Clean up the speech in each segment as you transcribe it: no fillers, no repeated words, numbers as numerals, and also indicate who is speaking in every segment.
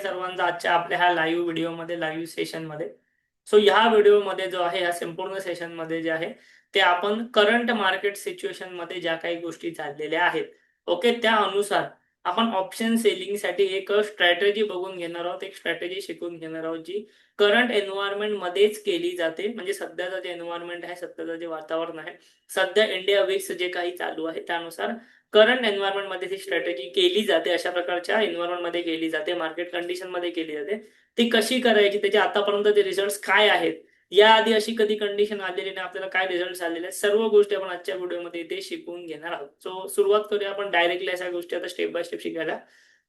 Speaker 1: सर्वांचा आजच्या आपल्या ह्या लाईव्ह व्हिडिओमध्ये लाईव्ह सेशनमध्ये. सो ह्या व्हिडिओमध्ये जो आहे या संपूर्ण सेशनमध्ये जे आहे ते आपण करंट मार्केट सिच्युएशन मध्ये ज्या काही गोष्टी चाललेल्या आहेत, ओके, त्या अनुसार आपण ऑप्शन सेलिंगसाठी एक स्ट्रॅटेजी बघून घेणार आहोत, एक स्ट्रॅटेजी शिकून घेणार आहोत जी करंट एन्व्हायरमेंट मध्येच केली जाते. म्हणजे सध्याचं जे एन्व्हायरमेंट आहे, सध्याचं जे वातावरण आहे, सध्या इंडिया विक्स जे काही चालू आहे त्यानुसार करंट एन्व्हायरमेंट मध्ये ती स्ट्रॅटेजी केली जाते. अशा प्रकारच्या एन्व्हायरमेंट मध्ये केली जाते, मार्केट कंडिशन मध्ये केली जाते. ती कशी करायची, त्याचे आतापर्यंत रिझल्ट काय आहेत, याआधी अशी कधी कंडिशन आलेली नाही, आपल्याला काय रिझल्ट आलेले आहेत, सर्व गोष्टी आपण आजच्या व्हिडिओमध्ये इथे शिकून घेणार आहोत. सो सुरुवात करूया आपण डायरेक्टली अशा गोष्टी आता स्टेप बाय स्टेप शिकायला.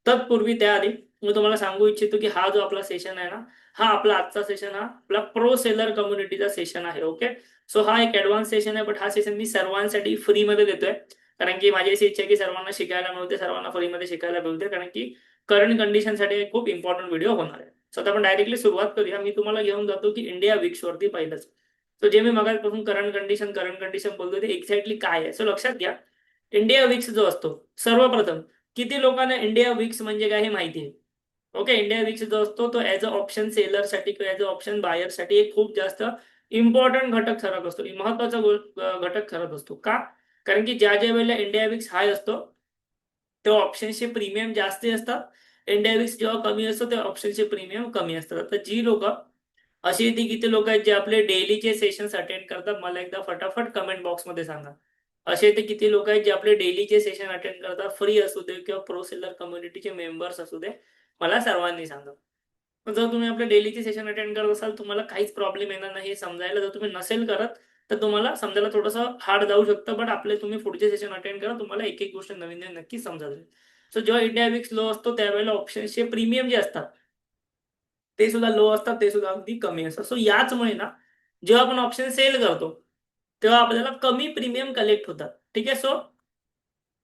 Speaker 1: तत्पूर्वी त्याआधी मी तुम्हाला सांगू इच्छितो की हा जो आपला सेशन आहे ना, हा आपला आजचा सेशन हा आपला प्रो सेलर कम्युनिटीचा सेशन आहे. ओके, सो हा एक ऍडव्हान्स सेशन आहे, बट हा सेशन मी सर्वांसाठी फ्री मध्ये देतोय. कारण की माझी अशी इच्छा आहे की सर्वांना शिकायला मिळते, सर्वांना फ्रीमध्ये शिकायला मिळते, कारण की करंट कंडिशनसाठी खूप इम्पॉर्टंट व्हिडिओ होणार आहे. सो आता आपण डायरेक्टली सुरुवात करूया. मी तुम्हाला घेऊन जातो की इंडिया विक्स वरती पहिलंच. सो जे मी मगापासून करंट कंडिशन बोलतोय ते एक्झॅक्टली काय आहे. सो लक्षात घ्या, इंडिया विक्स जो असतो, सर्वप्रथम किती लोकांना इंडिया विक्स म्हणजे काय हे माहिती आहे? ओके, इंडिया विक्स जो असतो तो ऍज अ ऑप्शन सेलरसाठी किंवा ऍज अ ऑप्शन बायरसाठी एक खूप जास्त इम्पॉर्टंट घटक ठरत असतो, महत्वाचा घटक ठरत असतो. का? कारण की ज्या ज्या वेळेला इंडिया विक्स हाय असतो तेव्हा ऑप्शनचे प्रीमियम जास्त असतात. इंडिया विक्स जेव्हा कमी असतो तेव्हा ऑप्शनचे प्रीमियम कमी असतात. आता जी लोक अशी ती किती लोक आहेत जे आपले डेलीचे सेशन्स अटेंड करतात, मला एकदा फटाफट कमेंट बॉक्समध्ये सांगा. असे ते किती लोक आहेत जे आपले डेलीचे सेशन अटेंड करतात, फ्री असू दे किंवा प्रो सेलर कम्युनिटीचे मेंबर्स असू दे, मला सर्वांनी सांगा. जर तुम्ही आपले डेलीचे सेशन अटेंड करत असाल तुम्हाला काहीच प्रॉब्लेम येणार नाही हे समजायला. जर तुम्ही नसेल करत तर तुम्हाला समजायला थोडंसं हार्ड जाऊ शकतं, बट आपले तुम्ही पुढचे सेशन अटेंड करा, तुम्हाला एक एक गोष्ट नवीन नवीन नक्की समजाल. सो जेव्हा इंडिया विक्स लो असतो त्यावेळेला ऑप्शनचे प्रीमियम जे असतात ते सुद्धा लो असतात, ते सुद्धा अगदी कमी असतात. सो याचमुळे ना, जेव्हा आपण ऑप्शन सेल करतो तेव्हा आपल्याला कमी प्रीमियम कलेक्ट होतात. ठीक आहे. सो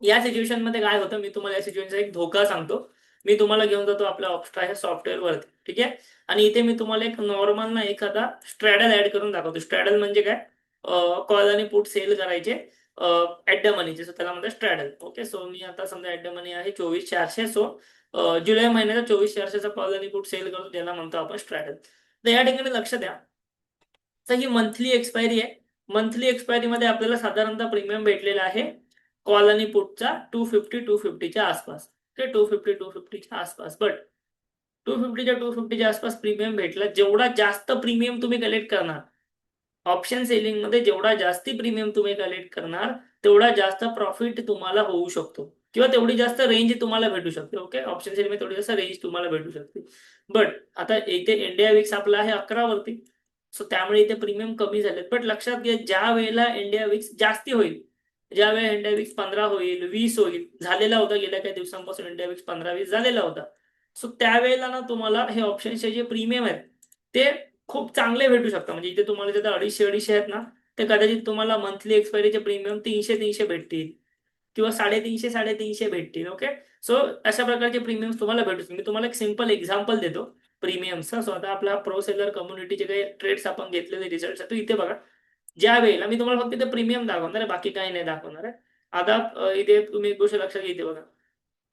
Speaker 1: या सिच्युएशन मध्ये काय होतं, मी तुम्हाला या सिच्युएशनचा एक धोका सांगतो. मी तुम्हाला घेऊन जातो आपल्या ऑप्स्ट्रा ह्या सॉफ्टवेअर वरती. ठीक आहे. आणि इथे मी तुम्हाला एक नॉर्मल ना एखादा स्ट्रॅडल ऍड करून दाखवतो. स्ट्रॅडल म्हणजे काय? कॉल आणि पुट सेल करायचे ऍट द मनीचे. सो त्याला म्हणतात स्ट्रॅडल. ओके, सो मी आता समजा ऍट द मनी आहे 24,400. सो जुलै महिन्याचा 24,400चा कॉल आणि पुट सेल करतो, ज्याला म्हणतो आपण स्ट्रॅडल. तर या ठिकाणी लक्ष द्या, तर ही मंथली एक्सपायरी आहे. मंथली एक्सपायरी मध्ये आपल्याला साधारणतः प्रीमियम भेटलेला आहे कॉल आणि पुटचा 250-250च्या आसपास. ते 250-250च्या आसपास. बट 250च्या आसपास प्रीमियम भेटला. जेवढा जास्त प्रीमियम तुम्ही कलेक्ट करणार ऑप्शन सेलिंग मध्ये, जेवढा जास्ती प्रीमियम तुम्ही कलेक्ट करणार तेवढा जास्त प्रॉफिट तुम्हाला होऊ शकतो किंवा तेवढी जास्त रेंज तुम्हाला भेटू शकते. ओके, ऑप्शन सेलिंग मध्ये तेवढी जास्त रेंज तुम्हाला भेटू शकते. बट आता इथे इंडिया विक्स आपला आहे 11 वरती. सो त्यामुळे इथे प्रीमियम कमी झाले. बट लक्षात घ्या, ज्या वेळेला इंडिया विक्स जास्ती होईल, ज्या वेळेला इंडिया विक्स 15 होईल, 20 होईल, झालेला होता गेल्या काही दिवसांपासून इंडिया विक्स 15-20 झालेला होता. सो त्यावेळेला ना तुम्हाला हे ऑप्शनचे जे प्रीमियम आहेत ते खूप चांगले भेटू शकतात. म्हणजे इथे तुम्हाला जे 250-250 आहेत ना, ते कदाचित तुम्हाला मंथली एक्सपायरीचे प्रीमियम 300-300 भेटतील किंवा 350-350 भेटतील. ओके, सो अशा प्रकारचे प्रीमियम तुम्हाला भेटू. मी तुम्हाला एक सिंपल एक्झाम्पल देतो प्रीमियमचा. सो आता आपला प्रो सेलर कम्युनिटीचे काही ट्रेड्स आपण घेतलेले रिझल्ट, तर इथे बघा, ज्या वेळेला मी तुम्हाला फक्त इथे प्रीमियम दाखवणार आहे, बाकी काही नाही दाखवणार आहे. आता इथे तुम्ही एक गोष्ट लक्षात घेते बघा,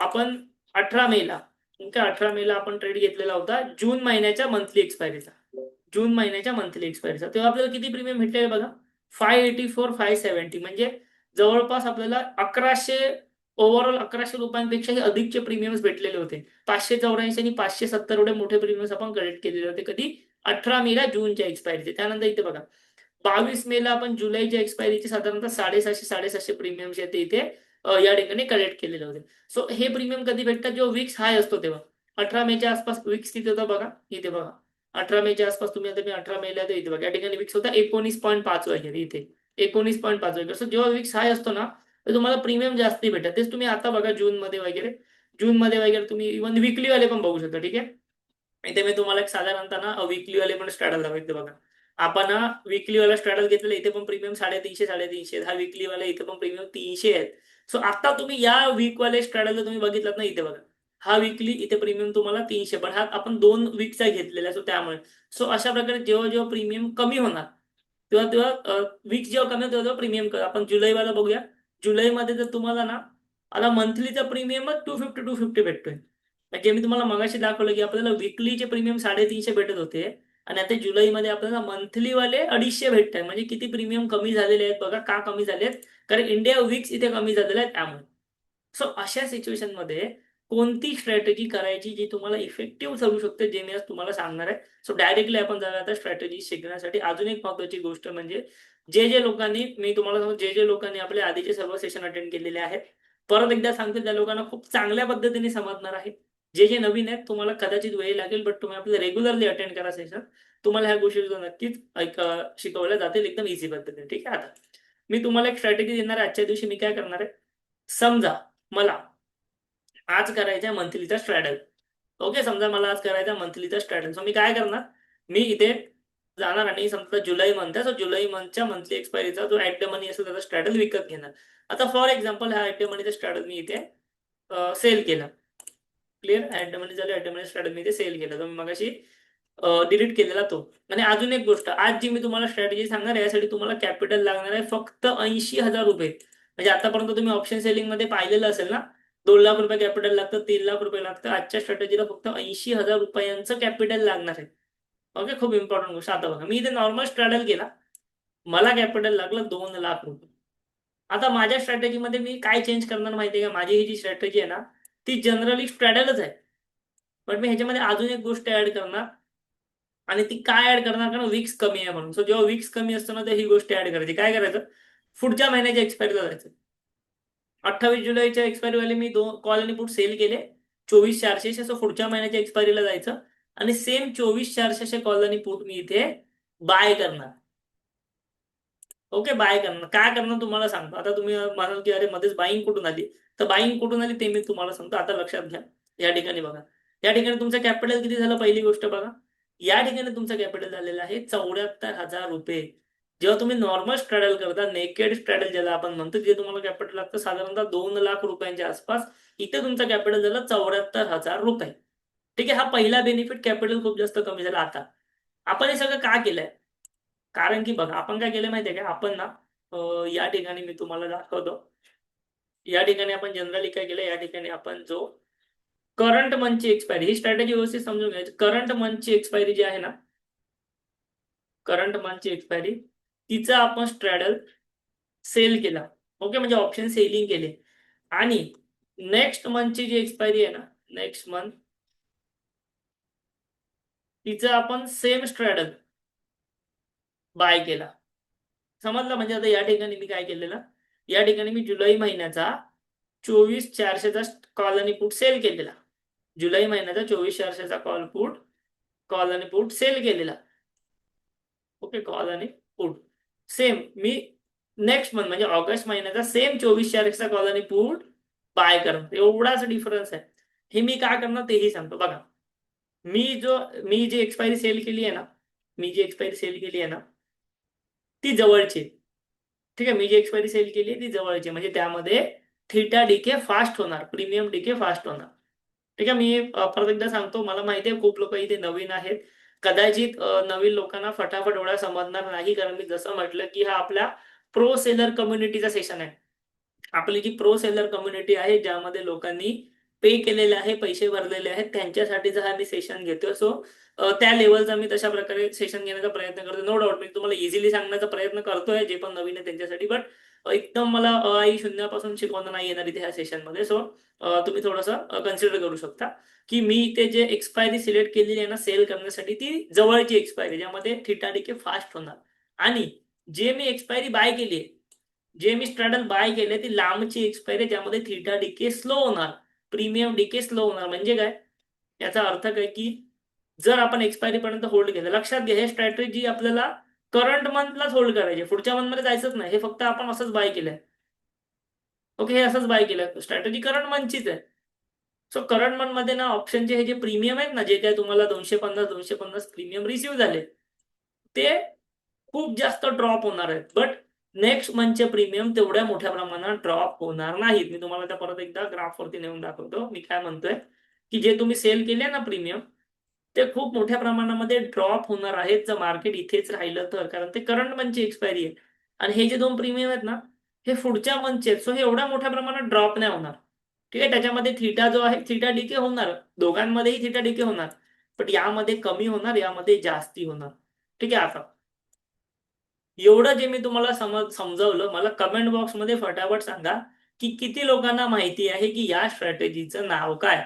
Speaker 1: आपण 18 मेला, ओके, 18 मेला आपण ट्रेड घेतलेला होता जून महिन्याच्या मंथली एक्सपायरीचा. जून महिन्याच्या मंथली एक्सपायरीचा तेव्हा आपल्याला किती प्रीमियम भेटले बघा, 584-570. म्हणजे जवळपास आपल्याला 1100, ओव्हरऑल 1100 रुपयांपेक्षाही अधिकचे प्रीमियम्स भेटलेले होते. 584 आणि 570 एवढे मोठे प्रीमियम्स आपण कलेक्ट केलेले होते. कधी? 18 मेला, जूनच्या एक्सपायरीचे. त्यानंतर इथे बघा, 22 मेला आपण जुलैच्या एक्सपायरीचे साधारणतः 750-750 प्रीमियम जे इथे या ठिकाणी कलेक्ट केलेले होते. सो हे प्रीमियम कधी भेटतात? जेव्हा विक्स हाय असतो तेव्हा. 18 मेच्या आसपास विक्स किती होता बघा, इथे बघा, 18 मेच्या आसपास. तुम्ही आता मी 18 मेला इथे बघा, या ठिकाणी विक्स होता 19.5 वगैरे, इथे 19.5 वगैरे. सो जेव्हा विक्स हाय असतो ना, तर तुम्हाला प्रीमियम जास्ती भेटतात. तेच तुम्ही आता बघा जून मध्ये वगैरे तुम्ही इव्हन विकली वाले पण बघू शकता. ठीक आहे. इथे मी तुम्हाला एक साधारणतः ना विकली वाले पण स्ट्रॅडल दाखवते बघा. आपण विकली वाला स्ट्रॅडल घेतलेला, इथे पण प्रीमियम 350-350. हा विकली वाला, इथे पण प्रीमियम 300 आहेत. सो आता तुम्ही या वीक वाले स्ट्रॅडल जर तुम्ही बघितलात ना, इथे बघा, हा विकली, इथे प्रीमियम तुम्हाला 300, पण हा आपण 2 वीकचा घेतलेला. सो त्यामुळे सो अशा प्रकारे जेव्हा जेव्हा प्रीमियम कमी होणार तेव्हा तेव्हा वीक जेव्हा कमी होतं तेव्हा प्रीमियम कर. आपण जुलैवाला बघूया. जुलैमध्ये जर तुम्हाला ना, आता मंथलीचा प्रीमियम 250-250 भेटतोय. म्हणजे मी तुम्हाला मगाशी दाखवलं की आपल्याला विकलीचे प्रीमियम 350 भेटत होते आणि आता जुलैमध्ये आपल्याला मंथली वाले 250 भेटत आहे. म्हणजे किती प्रीमियम कमी झालेले आहेत बघा. का कमी झाले आहेत? कारण इंडिया विक्स इथे कमी झालेले आहेत त्यामुळे. सो अशा सिच्युएशन मध्ये कोणती स्ट्रॅटेजी करायची जी तुम्हाला इफेक्टिव्ह ठरू शकते, जे मी आज तुम्हाला सांगणार आहे. सो डायरेक्टली आपण जाऊया आता स्ट्रॅटेजी शिकण्यासाठी. अजून एक महत्वाची गोष्ट म्हणजे जे लोकांनी, मी तुम्हाला सांगतो, जे लोकांनी आपले आधीचे सर्व सेशन अटेंड केलेले आहेत, परत एकदा सांगतो, त्या लोकांना खूप चांगल्या पद्धतीने समजणार आहे. जे नवीन आहेत तुम्हाला कदाचित वेळ लागेल, बट तुम्ही आपलं रेग्युलरली अटेंड करा सेशन. तुम्हाला ह्या गोष्टी नक्कीच शिकवल्या जातील एकदम इझी पद्धतीने. ठीक आहे. आता मी तुम्हाला एक स्ट्रॅटेजी देणार आहे. आजच्या दिवशी मी काय करणार आहे, समजा मला आज करायचा मंथलीचा स्ट्रॅडल. ओके, समजा मला आज करायचा मंथलीचा स्ट्रॅडल. सो मी काय करणार, मी इथे जाणार आणि समजा जुलै मंथ आहे, सो जुलै मंथच्या मंथली एक्सपायरीचा जो ऍट द मनी असेल त्याचा स्ट्रॅडल विकत घेणार. आता फॉर एक्झाम्पल हा ऍट द मनीचा स्ट्रॅडल मी इथे सेल केला. क्लिअर? ऍट द मनी झालं, ऍट द मनी स्ट्रॅडल मी इथे सेल केला. तर मी मगाशी डिलीट केलेला तो. आणि अजून एक गोष्ट, आज जी मी तुम्हाला स्ट्रॅटेजी सांगणार आहे यासाठी तुम्हाला कॅपिटल लागणार आहे फक्त 80,000 रुपये. म्हणजे आतापर्यंत तुम्ही ऑप्शन सेलिंग मध्ये पाहिलेलं असेल ना, 2 लाख रुपये कॅपिटल लागतं, 3 लाख रुपये लागतं. आजच्या स्ट्रॅटेजीला फक्त 80,000 रुपयांचं कॅपिटल लागणार आहे. ओके, खूप इम्पॉर्टंट गोष्ट. आता बघा, मी इथे नॉर्मल स्ट्रॅडल केला, मला कॅपिटल लागलं 2 लाख रुपये. आता माझ्या स्ट्रॅटेजीमध्ये मी काय चेंज करणार माहिती आहे का? माझी ही जी स्ट्रॅटेजी आहे ना, ती जनरली स्ट्रॅडलच आहे, पण मी ह्याच्यामध्ये अजून एक गोष्ट ऍड करणार. आणि ती काय ऍड करणार, कारण विक्स कमी आहे म्हणून. सो जेव्हा विक्स कमी असतं ना, तर ही गोष्ट ऍड करायची. काय करायचं, पुढच्या महिन्याच्या एक्सपायरीला जायचं. 28 जुलैच्या एक्सपायरी वाले मी 2 कॉल आणि पुट सेल केले 24,400. सो पुढच्या महिन्याच्या एक्सपायरीला जायचं आणि सेम 24,400 कॉल आणि पुट मी इथे बाय करणार. ओके, बाय करणार. काय करणार तुम्हाला सांगतो. आता तुम्ही म्हणाल की अरे मध्येच बाईंग कुठून आली, तर बाईंग कुठून आली ते मी तुम्हाला सांगतो. आता लक्षात घ्या. या ठिकाणी बघा, या ठिकाणी तुमचं कॅपिटल किती झालं, पहिली गोष्ट बघा. या ठिकाणी तुमचं कॅपिटल झालेलं आहे 74,000 रुपये. जेव्हा तुम्ही नॉर्मल स्ट्रॅडल करता, नेकेड स्ट्रॅडल ज्याला आपण म्हणतो, जे तुम्हाला कॅपिटल लागतं साधारणतः 2 लाख रुपयांच्या आसपास, इथे तुमचं कॅपिटल झालं 74,000 रुपये. ठीक आहे, हा पहिला बेनिफिट, कॅपिटल खूप जास्त कमी झालं. आता आपण हे सगळं का केलंय, कारण की बघा आपण काय केलं माहितीये का, आपण ना या ठिकाणी मी तुम्हाला दाखवतो. या ठिकाणी आपण जनरली काय केलं, या ठिकाणी आपण जो करंट मंथची एक्सपायरी, ही स्ट्रॅटेजी व्यवस्थित समजून घ्यायची. करंट मंथची एक्सपायरी जी आहे ना, करंट मंथची एक्सपायरी, तिचा आपण स्ट्रॅडल सेल केला. ओके, म्हणजे ऑप्शन सेलिंग केले. आणि नेक्स्ट मंथची जी एक्सपायरी आहे ना, नेक्स्ट मंथ, तिचं आपण सेम स्ट्रॅडल बाय केला. समजलं? म्हणजे आता या ठिकाणी मी काय केलेलं, या ठिकाणी मी जुलै महिन्याचा 24,400चा कॉल आणि पुट सेल केलेला. जुलै महिन्याचा 24,400चा कॉल आणि पुट सेल केलेला. ओके, कॉल आणि पुट सेम मी नेक्स्ट मंथ म्हणजे ऑगस्ट महिन्याचा सेम 24,400चा कॉल आणि पुट बाय करणार. एवढाच डिफरन्स आहे. हे मी काय करणार तेही सांगतो. बघा, मी जी एक्सपायरी सेल केली आहे ना, ती जवळची. ठीक आहे, मी जी एक्सपायरी सेल केली आहे ती जवळची, म्हणजे त्यामध्ये थीटा डीके फास्ट होणार, प्रीमियम डीके फास्ट होणार. ठीक आहे, मी परत एकदा सांगतो. मला माहिती आहे खूप लोक इथे नवीन आहेत, कदाचित नवीन लोकांना फटाफट एवढा समजणार नाही, कारण मी जसं म्हटलं की हा आपल्या प्रो सेलर कम्युनिटीचा सेशन आहे. आपली जी प्रो सेलर कम्युनिटी आहे, ज्यामध्ये लोकांनी पे केलेले आहे, पैसे भरलेले आहेत, त्यांच्यासाठीचा हा मी सेशन घेतोय. सो त्या लेवलचा मी तशा प्रकारे सेशन घेण्याचा प्रयत्न करतो. नो डाऊट मी तुम्हाला इझिली सांगण्याचा प्रयत्न करतोय, जे पण नवीन आहे त्यांच्यासाठी. बट एकदम मला आई शून्यापासून शिकवणं नाही येणार इथे ह्या सेशनमध्ये. सो तुम्ही थोडंसं कन्सिडर करू शकता की मी इथे जे एक्सपायरी सिलेक्ट केलेली आहे ना सेल करण्यासाठी, ती जवळची एक्सपायरी, ज्यामध्ये थीटा डीके फास्ट होणार. आणि जे मी एक्सपायरी बाय केली आहे, जे मी स्ट्रॅडल बाय केले, ती लांबची एक्सपायरी, ज्यामध्ये थीटा डीके स्लो होणार, प्रीमियम डीके स्लो होणार. म्हणजे काय, याचा अर्थ काय की जर आपण एक्सपायरी पर्यंत होल्ड केलं, लक्षात घ्या हे स्ट्रॅटेजी आपल्याला करंट मंथलाच होल्ड करायचे, पुढच्या मंथ मध्ये जायचंच नाही. हे फक्त आपण असंच बाय केलंय. ओके, हे असंच बाय केलंय, स्ट्रॅटेजी करंट मंथचीच आहे. सो करंट मंथ मध्ये ना ऑप्शनचे हे जे प्रीमियम आहेत ना, जे काय तुम्हाला 250 प्रीमियम रिसिव्ह झाले, ते खूप जास्त ड्रॉप होणार आहेत. बट नेक्स्ट मंथचे प्रीमियम तेवढ्या मोठ्या प्रमाणात ड्रॉप होणार नाहीत. मी तुम्हाला त्या परत एकदा ग्राफवरती नेऊन दाखवतो. मी काय म्हणतोय की जे तुम्ही सेल केले ना प्रीमियम, ते खूप मोठ्या प्रमाणामध्ये ड्रॉप होणार आहेत जर मार्केट इथेच राहिलं तर, कारण ते करंट मंथची एक्सपायरी आहे. आणि हे जे 2 प्रीमियम आहेत ना, हे पुढच्या मंथचे आहेत. सो हे एवढ्या मोठ्या प्रमाणात ड्रॉप नाही होणार. ठीक आहे. त्याच्यामध्ये थीटा जो आहे थीटा डीके होणार, दोघांमध्येही थीटा डीके होणार, पण यामध्ये कमी होणार, यामध्ये जास्ती होणार. ठीक आहे. आता एवढं जे मी तुम्हाला समजावलं, मला कमेंट बॉक्समध्ये फटाफट सांगा की किती लोकांना माहिती आहे की या स्ट्रॅटेजीचं नाव काय.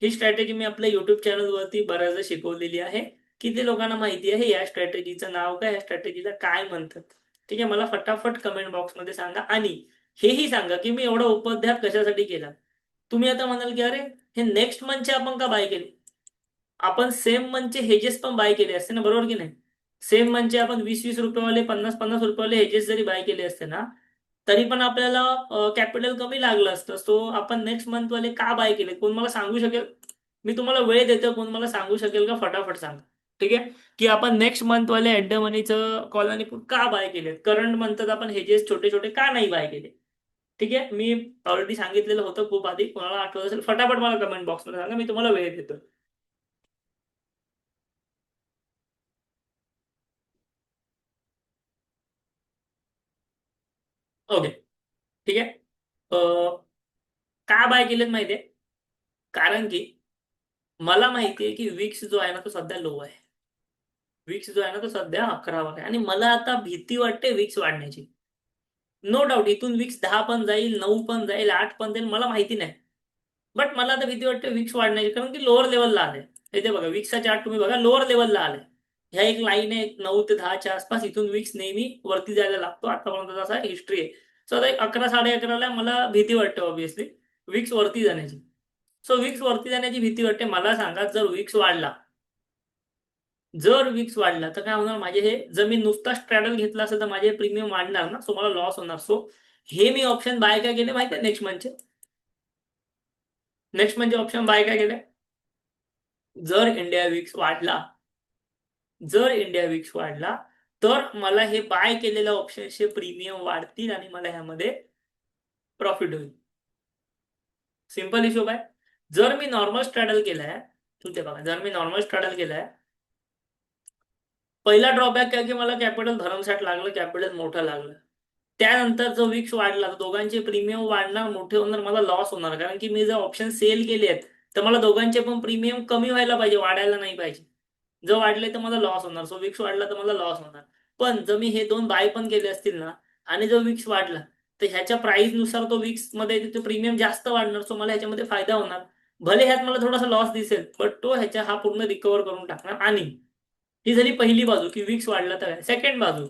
Speaker 1: ही स्ट्रॅटेजी मी आपल्या युट्यूब चॅनलवरती बऱ्याचदा शिकवलेली आहे. किती लोकांना माहिती आहे या स्ट्रॅटेजीचं नाव काय, या स्ट्रॅटेजीला काय म्हणतात. ठीक आहे. मला फटाफट कमेंट बॉक्समध्ये सांगा. आणि हेही सांगा की मी एवढा उपअध्याय कशासाठी केला. तुम्ही आता म्हणाल की अरे हे नेक्स्ट मंथचे आपण का बाय केले, आपण सेम मंथचे हेजेस पण बाय केले असते ना, बरोबर की नाही. सेम मंथचे आपण 20-20 रुपयेवाले, 50-50 रुपयेवाले हेजेस जरी बाय केले असते ना, तरी पण आपल्याला कॅपिटल कमी लागलं असतं. सो आपण नेक्स्ट मंथवाले का बाय केले, कोण मला सांगू शकेल. मी तुम्हाला वेळ देतो, कोण मला सांगू शकेल का, फटाफट सांगा. ठीक आहे. की आपण नेक्स्ट मंथवाले ऍट द मनीचं कॉल आणि पुट का बाय केले, करंट मंथात आपण हेजेस छोटे छोटे का नाही बाय केले. ठीक आहे. मी ऑलरेडी सांगितलेलं होतं खूप आधी, कोणाला आठवत असेल फटाफट मला कमेंट बॉक्समध्ये सांगा, मी तुम्हाला वेळ देतो. ओके. ठीक आहे. का बाय केलेत माहितीये, कारण की मला माहितीये की विक्स जो आहे ना तो सध्या लो आहे. विक्स जो आहे ना तो सध्या 11वर आहे, आणि मला आता भीती वाटते विक्स वाढण्याची. नो डाऊट इथून विक्स 10 पण जाईल, 9 पण जाईल, 8 पण जाईल, मला माहिती नाही. बट मला आता भीती वाटते विक्स वाढण्याची, कारण की लोअर लेवलला आले. इथे बघा विक्सचा चार्ट तुम्ही बघा, लोअर लेवलला आले. ह्या एक लाईन आहे 9 ते 10च्या आसपास, इथून विक्स नेहमी वरती जायला लागतो, आतापर्यंत असा हिस्ट्री आहे. सो आता 11 11:30ला मला भीती वाटते ऑब्व्हियसली विक्स वरती जाण्याची. सो विक्स वरती जाण्याची भीती वाटते. मला सांगा, जर विक्स वाढला तर काय होणार माझे, हे जर मी नुसता स्ट्रॅडल घेतला असेल तर माझे प्रीमियम वाढणार ना, सो मला लॉस होणार. सो हे मी ऑप्शन बाय काय केले माहिती आहे, नेक्स्ट मंथचे ऑप्शन बाय काय केले. जर इंडिया विक्स वाढला, जर इंडिया विक्स वाढला तर मला हे बाय केलेल्या ऑप्शनचे प्रीमियम वाढतील आणि मला ह्यामध्ये प्रॉफिट होईल. सिंपल हिशोब आहे. जर मी नॉर्मल स्ट्रॅडल केलाय, ठीक आहे बघा, जर मी नॉर्मल स्ट्रॅडल केलाय, पहिला ड्रॉबॅक काय की मला कॅपिटल भरमसाठ लागलं, कॅपिटल मोठं लागलं. त्यानंतर जो विक्स वाढला तर दोघांचे प्रीमियम वाढणार, मोठे होणार, मला लॉस होणार, कारण की मी जर ऑप्शन सेल केले आहेत तर मला दोघांचे पण प्रीमियम कमी व्हायला पाहिजे, वाढायला नाही पाहिजे. जर वाढले तर मला लॉस होणार, सो विक्स वाढला तर मला लॉस होणार. पण जर मी हे दोन बाय पण केले असतील ना, आणि जो विक्स वाढला, तर ह्याच्या प्राइस नुसार तो विक्स मध्ये प्रीमियम जास्त वाढणार, सो मला ह्याच्यामध्ये फायदा होणार. भले ह्यात मला थोडासा लॉस दिसेल, पण तो ह्याच्या हा पूर्ण रिकव्हर करून टाकणार. आणि ही झाली पहिली बाजू की विक्स वाढला तर. सेकंड बाजू,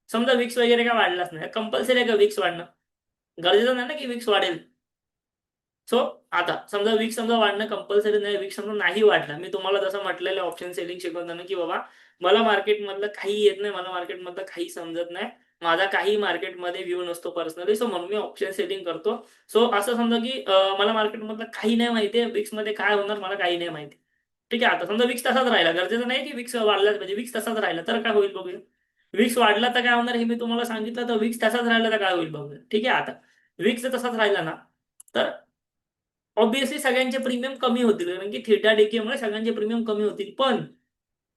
Speaker 1: समजा विक्स वगैरे काय वाढलाच नाही, कंपल्सरी आहे का विक्स वाढणं, गरजेचं नाही ना की विक्स वाढेल. सो आता समजा वाढणं कंपल्सरी नाही, विक्स समजा नाही वाढला, मी तुम्हाला जसं म्हटलेलं ऑप्शन सेलिंग शिकवताना की बाबा मला मार्केटमधलं काही येत नाही, मला मार्केटमधलं काही समजत नाही, माझा काही मार्केटमध्ये व्ह्यू नसतो पर्सनली, सो म्हणून मी ऑप्शन सेलिंग करतो. सो असं समजा की मला मार्केटमधलं काही नाही माहिती, विक्स मध्ये काय होणार मला काही नाही माहिती. ठीक आहे. आता समजा विक्स तसाच राहिला, गरजेचं नाही की विक्स वाढलाच पाहिजे, विक्स तसाच राहिला तर काय होईल बघूया. विक्स वाढला तर काय होणार हे मी तुम्हाला सांगितलं, तर विक्स तसाच राहिला तर काय होईल बघूया. ठीक आहे. आता विक्स तसाच राहिला ना, तर ऑब्व्हियसली सगळ्यांचे प्रीमियम कमी होतील, कारण की थीटा डीकेमुळे सगळ्यांचे प्रीमियम कमी होतील. पण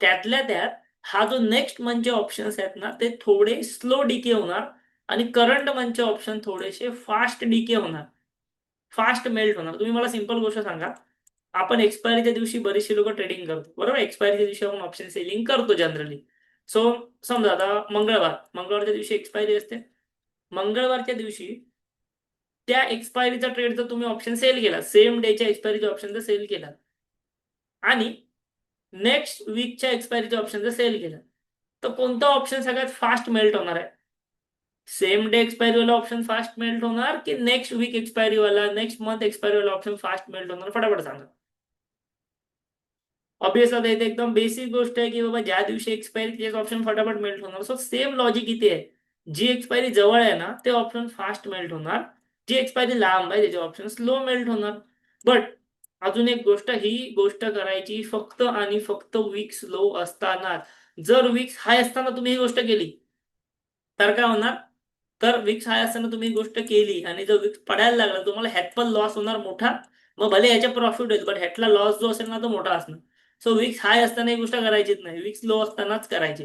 Speaker 1: त्यातल्या त्यात हा जो नेक्स्ट मंथचे ऑप्शन्स आहेत ना, ते थोडे स्लो डीके होणार, आणि करंट मंथचे ऑप्शन थोडेसे फास्ट डीके होणार, फास्ट मेल्ट होणार. तुम्ही मला सिंपल गोष्ट सांगा, आपण एक्सपायरीच्या दिवशी बरेचसे लोक ट्रेडिंग करतो, बरोबर. एक्सपायरीच्या दिवशी आपण ऑप्शन सेलिंग करतो जनरली. सो समजा आता मंगळवारच्या दिवशी एक्सपायरी असते. मंगळवारच्या दिवशी त्या एक्सपायरीचा ट्रेड जर तुम्ही ऑप्शन सेल केला, सेम डेच्या एक्सपायरीच्या ऑप्शन जर सेल केला, आणि नेक्स्ट वीकच्या एक्सपायरीच्या ऑप्शन जर सेल केला, तर कोणता ऑप्शन सगळ्यात फास्ट मेल्ट होणार आहे. सेम डे एक्सपायरी वाला ऑप्शन फास्ट मेल्ट होणार की नेक्स्ट वीक एक्सपायरी वाला, नेक्स्ट मंथ एक्सपायरी वाला ऑप्शन फास्ट मेल्ट होणार, फटाफट सांगा. ऑब्विस आता इथे एकदम बेसिक गोष्ट आहे की बाबा ज्या दिवशी एक्सपायरी तेच ऑप्शन फटाफट मेल्ट होणार. सो सेम लॉजिक इथे आहे. जी एक्सपायरी जवळ आहे ना ते ऑप्शन फास्ट मेल्ट होणार, जी एक्सपायरी लांब आहे त्याचे ऑप्शन स्लो मेल्ट होणार. बट अजून एक गोष्ट, ही गोष्ट करायची फक्त आणि फक्त वीक्स लो असताना. जर वीक्स हाय असताना तुम्ही ही गोष्ट केली तर काय होणार, तर विक्स हाय असताना तुम्ही ही गोष्ट केली आणि जर विक्स पडायला लागला, तुम्हाला ह्यात पण लॉस होणार मोठा. मग भले ह्याच्या प्रॉफिट होईल, बट ह्यातला लॉस जो असेल ना तो मोठा असणार. सो विक्स हाय असताना ही गोष्ट करायचीच नाही, विक्स लो असतानाच करायची.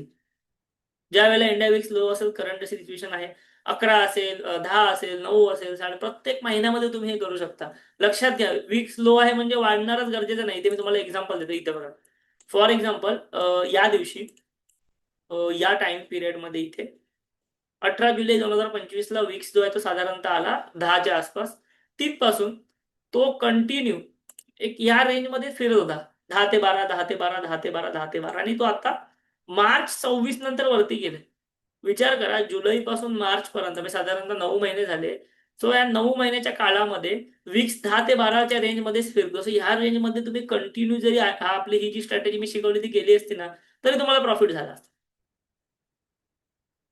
Speaker 1: ज्या वेळेला इंडिया विक्स लो असेल, करंट सिच्युएशन आहे, 11 असेल, 10 असेल, 9 असेल, प्रत्येक महिन्यामध्ये तुम्ही हे करू शकता. लक्षात घ्या, विक्स लो आहे म्हणजे वाढणारच गरजेचं नाही. ते मी तुम्हाला एक्झाम्पल देतो इथे बघा. फॉर एक्झाम्पल या दिवशी या टाइम पिरियड मध्ये इथे 18 जुलै 2025 ला विक्स जो आहे तो साधारणतः आला 10च्या आसपास. तिथपासून तो कंटिन्यू एक या रेंज मध्ये फिरत होता, 10 ते 12, 10 ते 12, 10 ते 12, 10 ते 12, आणि तो आता मार्च 26 नंतर वरती गेले. विचार करा, जुलै पासून मार्च पर्यंत म्हणजे साधारणतः 9 महिने झाले. सो या 9 महिन्याच्या काळामध्ये विक्स 10 ते 12च्या रेंज मध्येच फिरतो. सो ह्या रेंज मध्ये तुम्ही कंटिन्यू जरी आपली ही जी स्ट्रॅटेजी मी शिकवली ती केली असती ना, तरी तुम्हाला प्रॉफिट झाला असता.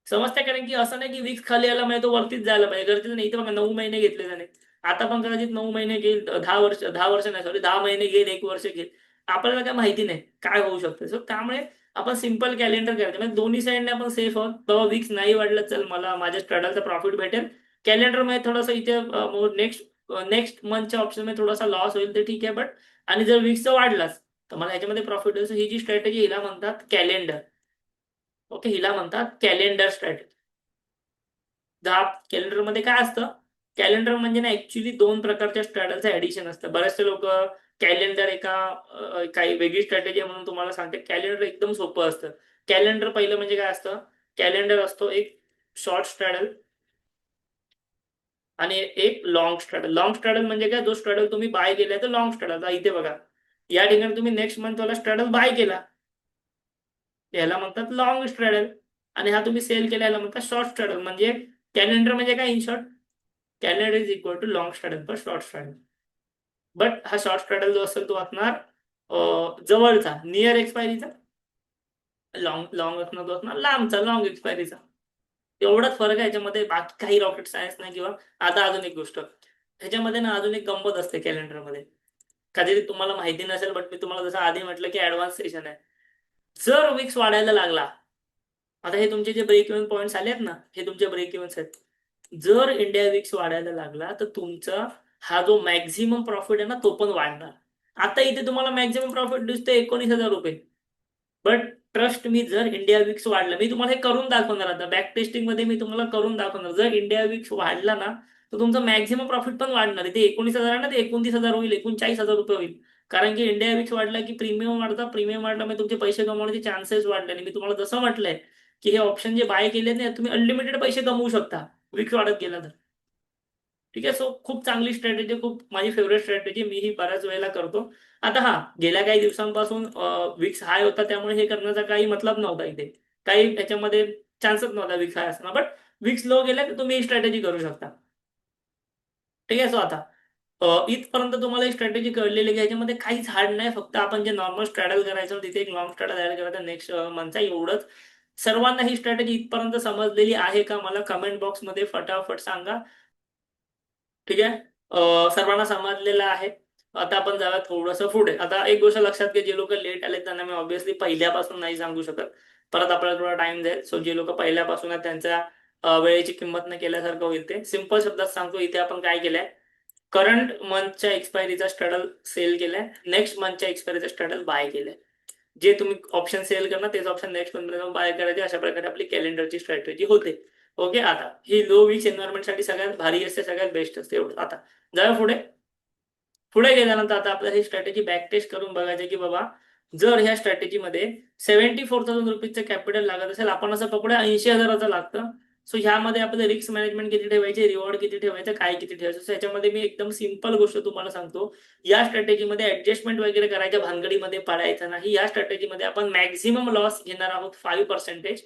Speaker 1: समजते, कारण की असं नाही की विक्स खाली आला म्हणजे तो वरतीच जायला पाहिजे, गरजेचं नाही. इथे बघा 9 महिने घेतले त्याने, आता पण कदाचित 9 महिने घेईल, 10 वर्ष नाही, सॉरी 10 महिने घेईल, 1 वर्ष घेईल. आपल्याला काय माहिती नाही काय होऊ शकतं. सो त्यामुळे आपण सिंपल कॅलेंडर करायचं, म्हणजे दोन्ही साईडने आपण सेफ आहोत. बाबा विक्स नाही वाढलं, चल मला माझ्या स्ट्रॅडलचा प्रॉफिट भेटेल. कॅलेंडर मध्ये थोडंसं इथे नेक्स्ट नेक्स्ट मंथच्या ऑप्शन मध्ये थोडासा लॉस होईल, ते ठीक आहे. बट आणि जर विक्सचं वाढलाच तर मला ह्याच्यामध्ये प्रॉफिट होईल. ही जी स्ट्रॅटेजी हिला म्हणतात कॅलेंडर. ओके, हिला म्हणतात कॅलेंडर स्ट्रॅटेजी. कॅलेंडर मध्ये काय असतं, कॅलेंडर म्हणजे ना ऍक्च्युली 2 प्रकारच्या स्ट्रॅटलचं ऍडिशन असतं. बरेचसे लोक कॅलेंडर एका काही वेगळी स्ट्रॅटेजी म्हणून तुम्हाला सांगते. कॅलेंडर एकदम सोपं असतं. कॅलेंडर पहिलं म्हणजे काय असतं, कॅलेंडर असतो एक शॉर्ट स्ट्रॅडल आणि एक लॉंग स्ट्रॅडल. लॉंग स्ट्रॅडल म्हणजे काय, जो स्ट्रॅडल तुम्ही बाय केलाय तर लॉंग स्ट्रॅडल. इथे बघा, या ठिकाणी तुम्ही नेक्स्ट मंथ वाला स्ट्रॅडल बाय केला, याला म्हणतात लॉंग स्ट्रॅडल. आणि हा तुम्ही सेल केला, याला म्हणतात शॉर्ट स्ट्रॅडल. म्हणजे कॅलेंडर म्हणजे काय, in short, calendar is equal to long straddle पर शॉर्ट स्ट्रॅडल. बट हा शॉर्ट स्ट्रॅडल जो असेल तो असणार जवळचा, नियर एक्सपायरीचा. लॉंग लॉंग असणार तो असणार लांबचा, लॉंग एक्सपायरीचा. एवढाच फरक आहे याच्यामध्ये, बाकी काही रॉकेट सायन्स नाही. किंवा आता अजून एक गोष्ट ह्याच्यामध्ये ना, अजून एक गंमत असते कॅलेंडरमध्ये, कधी तुम्हाला माहिती नसेल, बट मी तुम्हाला जसं आधी म्हटलं की ऍडव्हान्स सेशन आहे. जर विक्स वाढायला लागला, आता हे तुमचे जे ब्रेक इव्हन पॉईंट्स आले आहेत ना, हे तुमचे ब्रेक इव्हन्स आहेत. जर इंडिया विक्स वाढायला लागला तर तुमचा हा जो मॅक्झिमम प्रॉफिट आहे ना, तो पण वाढणार. आता इथे तुम्हाला मॅक्झिमम प्रॉफिट दिसतोय 19,000 रुपये. बट ट्रस्ट मी, जर इंडिया विक्स वाढला, मी तुम्हाला हे करून दाखवणार. आता बॅक टेस्टिंग मध्ये मी तुम्हाला करून दाखवणार, जर इंडिया विक्स वाढला ना तर तुमचं मॅक्झिमम प्रॉफिट पण वाढणार. ते 19,000 ना, ते 29,000 होईल, 39,000 रुपये होईल. कारण की इंडिया विक्स वाढला की प्रीमियम वाढता, प्रीमियम वाढला म्हणजे तुमचे पैसे कमवण्याचे चान्सेस वाढले. आणि मी तुम्हाला जसं म्हटलंय की हे ऑप्शन जे बाय केले ना, तुम्ही अनलिमिटेड पैसे कमवू शकता विक्स वाढत गेला तर. ठीक आहे. सो खूप चांगली स्ट्रॅटेजी, खूप माझी फेवरेट स्ट्रॅटेजी, मी ही बऱ्याच वेळेला करतो. आता हा, गेल्या काही दिवसांपासून विक्स हाय होता, त्यामुळे हे करण्याचा काही मतलब नव्हता. इथे काही त्याच्यामध्ये चान्सच नव्हता विक्स हाय असताना. बट विक्स लो गेला तर तुम्ही ही स्ट्रॅटेजी करू शकता. ठीक आहे. सो आता इथपर्यंत तुम्हाला एक स्ट्रॅटेजी कळलेली आहे. याच्यामध्ये काहीच हार्ड नाही, फक्त आपण जे नॉर्मल स्ट्रॅडल करायचं तिथे एक लॉंग स्ट्रॅडल ऍड करायचा नेक्स्ट मंथचा, एवढंच. सर्वांना ही स्ट्रॅटेजी इथपर्यंत समजलेली आहे का, मला कमेंट बॉक्स मध्ये फटाफट सांगा. ठीक आहे. सर्वांना समजलेलं आहे. आता आपण जाऊया थोडंसं पुढे. आता एक गोष्ट लक्षात घ्या, जे लोक लेट आले त्यांना मी ऑब्व्हियसली पहिल्यापासून नाही सांगू शकत. परत आपल्याला थोडा टाइम जाईल. सो जे लोक पहिल्यापासून आहेत त्यांच्या वेळेची किंमत न केल्यासारखं होईल. ते सिंपल शब्दात सांगतो, इथे आपण काय केलंय, करंट मंथच्या एक्सपायरीचा स्ट्रॅडल सेल केलाय, नेक्स्ट मंथच्या एक्सपायरीचा स्ट्रॅडल बाय केलाय. जे तुम्ही ऑप्शन सेल करणार तेच ऑप्शन नेक्स्ट मंथ बाय करायचे. अशा प्रकारे आपली कॅलेंडरची स्ट्रॅटेजी होते. ओके. आता ही लो विक्स एन्व्हायरमेंटसाठी सगळ्यात भारी असते, सगळ्यात बेस्ट असते. एवढं. आता जाऊया पुढे. पुढे गेल्यानंतर आता आपल्याला ही स्ट्रॅटेजी बॅक टेस्ट करून बघायची की बाबा, जर ह्या स्ट्रॅटेजीमध्ये 74,000 रुपीजचं कॅपिटल लागत असेल, आपण असं पकडूया 80,000चं लागतं. सो ह्यामध्ये आपलं रिस्क मॅनेजमेंट किती ठेवायचे, रिवॉर्ड किती ठेवायचं, काय किती ठेवायचं. सो ह्याच्यामध्ये मी एकदम सिंपल गोष्ट तुम्हाला सांगतो, या स्ट्रॅटेजीमध्ये ऍडजस्टमेंट वगैरे करायच्या भानगडीमध्ये पडायचं नाही. या स्ट्रॅटेजीमध्ये आपण मॅक्झिमम लॉस घेणार आहोत 5%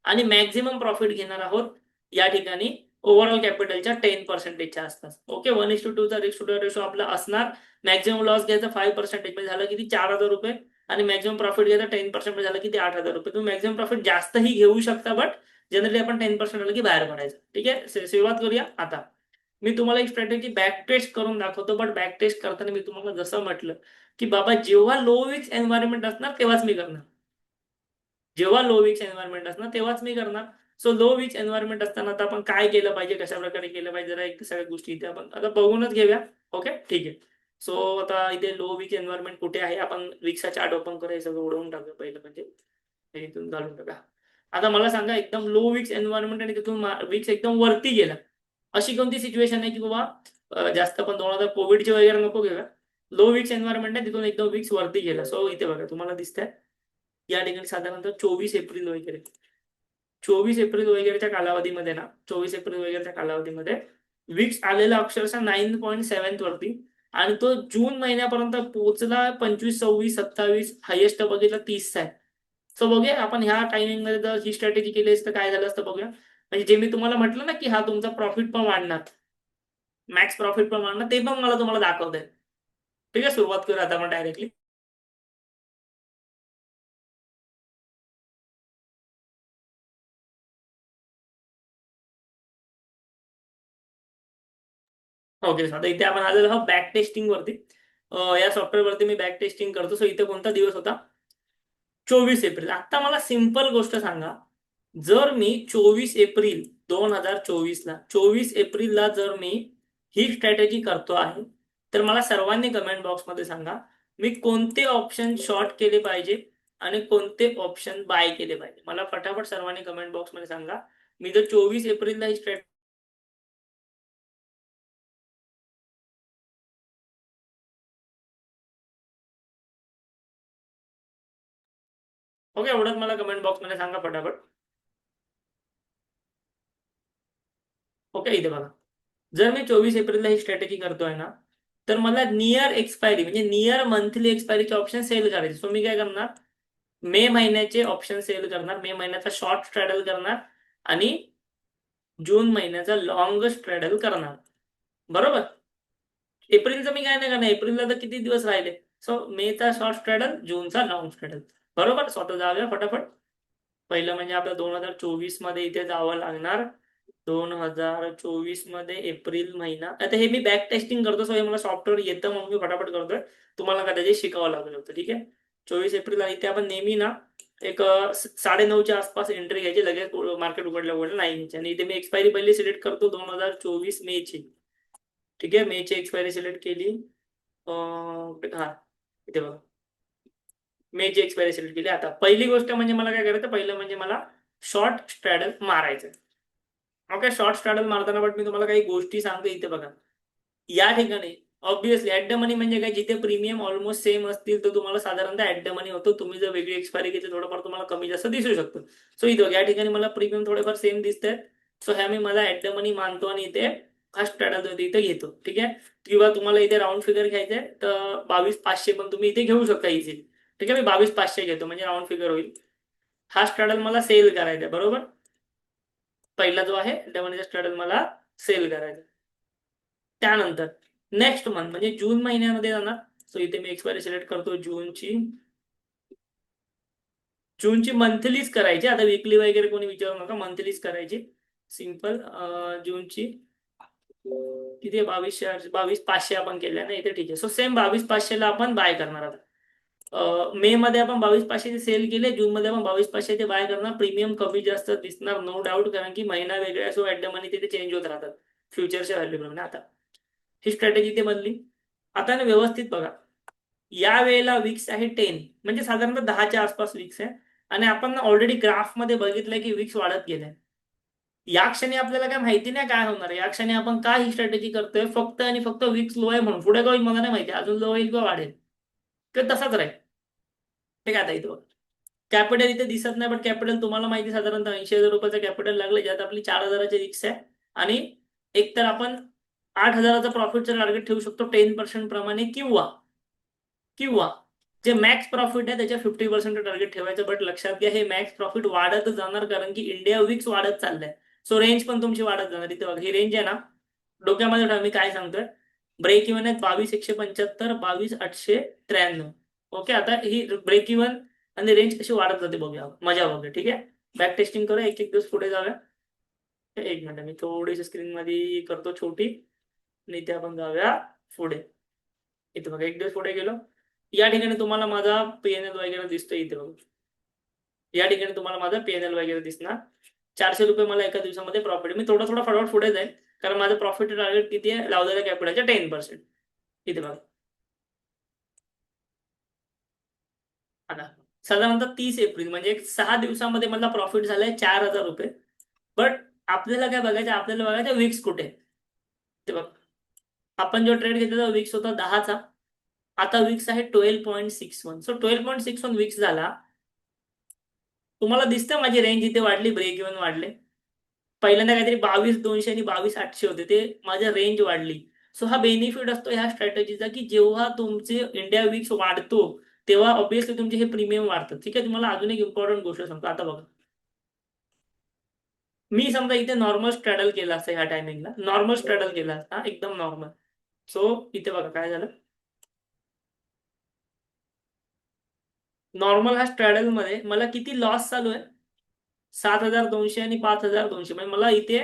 Speaker 1: आणि मॅक्झिमम प्रॉफिट घेणार आहोत या ठिकाणी ओव्हरऑल कॅपिटलच्या 10%च्या आसपास. ओके. 1:2 चा रिस्क टू रेशो आपला असणार. मॅक्झिमम लॉस घ्यायचा 5% म्हणजे झालं किती, 4,000 रुपये. आणि मॅक्झिमम प्रॉफिट घ्यायचा 10% झालं किती, 8,000 रुपये. तुम्ही मॅक्झिमम प्रॉफिट जास्तही घेऊ शकता, बट जनरली आपण 10% आलं की बाहेर पडायचं. ठीक आहे. सुरुवात करूया. आता मी तुम्हाला एक स्ट्रॅटेजी बॅक टेस्ट करून दाखवतो. बट बॅक टेस्ट करताना मी तुम्हाला जसं म्हटलं की बाबा, जेव्हा लो विक्स एन्व्हायरमेंट असणार तेव्हाच मी करणार. जेव्हा लो विक्स एन्व्हायरमेंट असणार तेव्हाच मी करणार. सो लो विक्स एन्व्हायरमेंट असताना आता आपण काय केलं पाहिजे, कशा प्रकारे केलं पाहिजे, जरा एक सगळ्या गोष्टी इथे आपण आता बघूनच घेऊया. ओके. ठीक आहे. सो आता इथे लो विक्स एन्व्हायरमेंट कुठे आहे, आपण विक्सचा चार्ट ओपन करूया, सगळं उडवून टाकूया पहिलं म्हणजे, हे इथून घालून टाका. आता मला सांगा, एकदम लो विक्स एन्व्हायरमेंट आणि तिथून विक्स एकदम वरती गेला, अशी कोणती सिच्युएशन आहे की बाबा जास्त पण 2000 कोविडची वगैरे नको घेऊया, लो विक्स एन्व्हायरमेंट आहे, तिथून एकदम विक्स वरती गेला. सो इथे बघा तुम्हाला दिसतंय या ठिकाणी साधारणतः 24 एप्रिल वगैरे, 24 एप्रिल वगैरेच्या कालावधीमध्ये ना, 24 एप्रिल वगैरेच्या कालावधीमध्ये विक्स आलेला अक्षरशः 9.7 वरती, आणि तो जून महिन्यापर्यंत पोहोचला 25, 26, 27, हायेस्ट बघितलं 30 आहे. सो बघूया आपण ह्या टायमिंग मध्ये जर ही स्ट्रॅटेजी केली असतं काय झालं असतं बघूया. म्हणजे जे मी तुम्हाला म्हटलं ना की हा तुमचा प्रॉफिट पण वाढणार, मॅक्स प्रॉफिट पण वाढणार, ते पण मला तुम्हाला दाखवतंय. ठीक आहे, सुरुवात करूया आता आपण डायरेक्टली. ओके, आता इथे आपण आलेलो आहोत बॅक टेस्टिंग वरती. या सॉफ्टवेअर वरती मी बॅक टेस्टिंग करतो. सो इथे कोणता दिवस होता? 24 एप्रिल. आता मला सिंपल गोष्ट सांगा, जर मी 24 एप्रिल 2024 ला, 24 एप्रिलला जर मी ही स्ट्रॅटेजी करतो आहे, तर मला सर्वांनी कमेंट बॉक्समध्ये सांगा मी कोणते ऑप्शन शॉर्ट केले पाहिजे आणि कोणते ऑप्शन बाय केले पाहिजे. मला फटाफट सर्वांनी कमेंट बॉक्समध्ये सांगा. मी जर 24 एप्रिलला ही स्ट्रॅटेजी, ओके, एवढंच मला कमेंट बॉक्समध्ये सांगा फटाफट. ओके, इथे बघा, जर मी 24 एप्रिलला ही स्ट्रॅटेजी करतोय ना, तर मला नियर एक्सपायरी म्हणजे नियर मंथली एक्सपायरीचे ऑप्शन सेल करायचे. सो मी काय करणार, मे महिन्याचे ऑप्शन सेल करणार, मे महिन्याचा शॉर्ट स्ट्रॅडल करणार आणि जून महिन्याचा लॉंग स्ट्रॅडल करणार. बरोबर. एप्रिलचं मी काय नाही करणार, एप्रिलला तर किती दिवस राहिले. सो मेचा शॉर्ट स्ट्रॅडल, जूनचा लॉंग स्ट्रॅडल. बरोबर. स्वतः जाऊया फटाफट. पहिलं म्हणजे आपल्या 2024 मध्ये इथे जावं लागणार. 2024 मध्ये एप्रिल महिना. आता हे मी बॅक टेस्टिंग करतो, सो हे मला सॉफ्टवेअर येतं म्हणून मी फटाफट करतोय. तुम्हाला कदाचित शिकावं लागू शकतं. ठीक आहे. 24 एप्रिल, आणि इथे आपण नेहमी ना एक 9:30च्या आसपास एंट्री घ्यायची, लगेच मार्केट उघडलं नाही घ्यायची. आणि इथे मी एक्सपायरी पहिली सिलेक्ट करतो 2024 मे ची. ठीक आहे, मे ची एक्सपायरी सिलेक्ट केली. हा, इथे बघा, मे ची एक्सपायरी सिलेक्ट केली. आता पहिली गोष्ट म्हणजे मला काय करायचं, पहिलं म्हणजे मला शॉर्ट स्ट्रॅडल मारायचं. ओके, शॉर्ट स्ट्रॅडल मारताना बट मी तुम्हाला काही गोष्टी सांगतो. इथे बघा, या ठिकाणी ऑब्विसली ऍट द मनी म्हणजे काय, जिथे प्रीमियम ऑलमोस्ट सेम असतील तर तुम्हाला साधारणतः ऍट द मनी होतो. तुम्ही जर वेगळी एक्सपायरी घेतली, थोडंफार तुम्हाला कमी जास्त दिसू शकतो. सो इथे या ठिकाणी मला प्रीमियम थोडेफार सेम दिसत आहेत. सो ह्या मी मला ऍट द मनी मानतो आणि इथे हा स्ट्रॅडल इथे घेतो. ठीक आहे. किंवा तुम्हाला इथे राऊंड फिगर घ्यायचंय तर 22,500 पण तुम्ही इथे घेऊ शकता इझिली. ठीक आहे, मी 22,500 घेतो म्हणजे राऊंड फिगर होईल. हा स्ट्रॅडल मला सेल करायचा आहे. बरोबर. पहिला जो आहे ऍट द मनीचा स्ट्रॅडल मला सेल करायचा. त्यानंतर नेक्स्ट मंथ म्हणजे जून महिन्यामध्ये जाणार. सो इथे मी एक्सपायरी सिलेक्ट करतो जूनची. जूनची मंथलीच करायची, आता वीकली वगैरे कोणी विचारू नका, मंथलीच करायची. सिंपल. जूनची किती आहे, 22,500 आपण केल्या ना इथे. ठीक आहे. सो सेम 22,500 ला आपण बाय करणार आता. मे मध्ये आपण 22,500 सेल केले, जून मध्ये आपण 22,500 बाय करणार. प्रीमियम कमी जास्त दिसणार नो डाऊट, कारण की महिना वेगळा, सो ऍट द मनी तिथे चेंज होत राहतात फ्युचरच्या व्हॅल्यू प्रमाणे. आता ही स्ट्रॅटेजी ते बनली. आता ना व्यवस्थित बघा, या वेळेला विक्स आहे 10, म्हणजे साधारणतः 10च्या आसपास विक्स आहे. आणि आपण ऑलरेडी ग्राफ मध्ये बघितलंय की विक्स वाढत गेलाय. या क्षणी आपल्याला काय माहिती नाही काय होणार. या क्षणी आपण काय ही स्ट्रॅटेजी करतोय, फक्त आणि फक्त विक्स लो आहे म्हणून. पुढे काही मला नाही माहिती, अजून लो होईल किंवा वाढेल किंवा तसाच राहील. ठीक आहे. आता इथं कॅपिटल इथे दिसत नाही, पण कॅपिटल तुम्हाला माहिती साधारणतः 80,000 रुपयाचं कॅपिटल लागलं, ज्यात आपली 4,000ची रिक्स आहे. आणि एक तर आपण 8,000चा प्रॉफिटचं टार्गेट ठेवू शकतो 10% प्रमाणे, किंवा किंवा जे मॅक्स प्रॉफिट आहे त्याच्या 50% टार्गेट ठेवायचं. बट लक्षात घ्या, हे मॅक्स प्रॉफिट वाढतच जाणार, कारण की इंडिया विक्स वाढत चाललंय. सो रेंज पण तुमची वाढत जाणार. इथे बघा, ही रेंज आहे ना, डोक्यामध्ये ठेवा मी काय सांगतोय. ब्रेक इव्हन आहेत 22,175, 22,893. ओके, आता ही ब्रेक इव्हन आणि रेंज कशी वाढत जाते बघूया, मजा बघूया. ठीक आहे. बॅक टेस्टिंग करूया, एक एक दिवस पुढे जाऊया. एक मिनिट, मी थोडीशी स्क्रीन मध्ये करतो छोटी, आणि इथे आपण जाऊया पुढे. इथे बघा, एक दिवस पुढे गेलो. या ठिकाणी तुम्हाला माझा पीएनएल वगैरे दिसतोय. इथे बघा, या ठिकाणी तुम्हाला माझा पीएनएल वगैरे दिसणार. 400 रुपये मला एका दिवसामध्ये प्रॉफिट. मी थोडा थोडा फटाफट पुढे जाईल, कारण माझं प्रॉफिट टार्गेट किती आहे लावलेल्या कॅपिटलच्या 10%. इथे बघा, आता साधारणतः 30 एप्रिल म्हणजे 6 दिवसामध्ये मला प्रॉफिट झालाय 4,000 रुपये. बट आपल्याला काय बघायचं, आपल्याला बघायचं विक्स कुठे आहे. ते बघ, आपण जो ट्रेड घेतला विक्स होता 10चा, आता विक्स आहे 12.61. सो 12.61 विक्स झाला. तुम्हाला दिसतं माझी रेंज इथे वाढली, ब्रेक इव्हन वाढले. पहिल्यांदा काहीतरी 22,200 आणि 22,800 होते, ते माझ्या रेंज वाढली. सो हा बेनिफिट असतो ह्या स्ट्रॅटेजीचा, की जेव्हा तुमचे इंडिया विक्स वाढतो तेव्हा ऑब्व्हियसली तुमचे हे प्रीमियम वाढतात. ठीक आहे, तुम्हाला अजून एक इम्पॉर्टंट गोष्ट सांगतो. आता बघा, मी समजा इथे नॉर्मल स्ट्रॅडल केला असता, ह्या टायमिंगला नॉर्मल स्ट्रॅडल केला असता, एकदम नॉर्मल. सो इथे बघा काय झालं. नॉर्मल हा स्ट्रॅडल मध्ये मला किती लॉस चालू आहे, 7,200 आणि 5,200. म्हणजे मला इथे